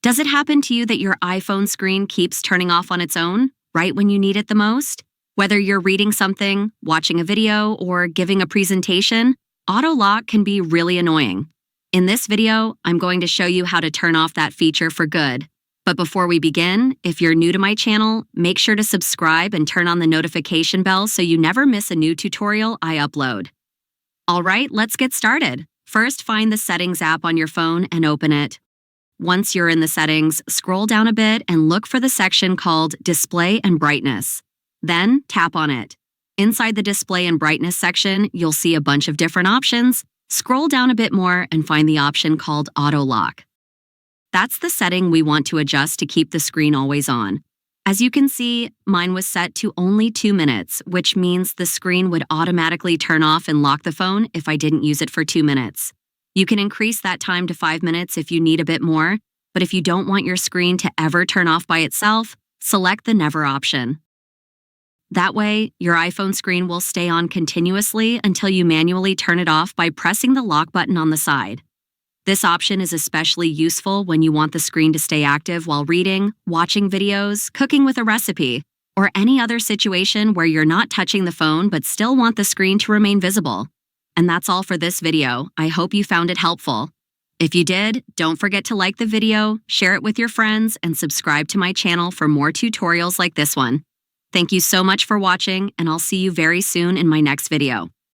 Does it happen to you that your iPhone screen keeps turning off on its own, right when you need it the most? Whether you're reading something, watching a video, or giving a presentation, auto lock can be really annoying. In this video, I'm going to show you how to turn off that feature for good. But before we begin, if you're new to my channel, make sure to subscribe and turn on the notification bell so you never miss a new tutorial I upload. All right, let's get started. First, find the Settings app on your phone and open it. Once you're in the settings, scroll down a bit and look for the section called Display and Brightness. Then, tap on it. Inside the Display and Brightness section, you'll see a bunch of different options. Scroll down a bit more and find the option called Auto Lock. That's the setting we want to adjust to keep the screen always on. As you can see, mine was set to only 2 minutes, which means the screen would automatically turn off and lock the phone if I didn't use it for 2 minutes. You can increase that time to 5 minutes if you need a bit more, but if you don't want your screen to ever turn off by itself, select the Never option. That way, your iPhone screen will stay on continuously until you manually turn it off by pressing the lock button on the side. This option is especially useful when you want the screen to stay active while reading, watching videos, cooking with a recipe, or any other situation where you're not touching the phone but still want the screen to remain visible. And that's all for this video. I hope you found it helpful. If you did, don't forget to like the video, share it with your friends, and subscribe to my channel for more tutorials like this one. Thank you so much for watching, and I'll see you very soon in my next video.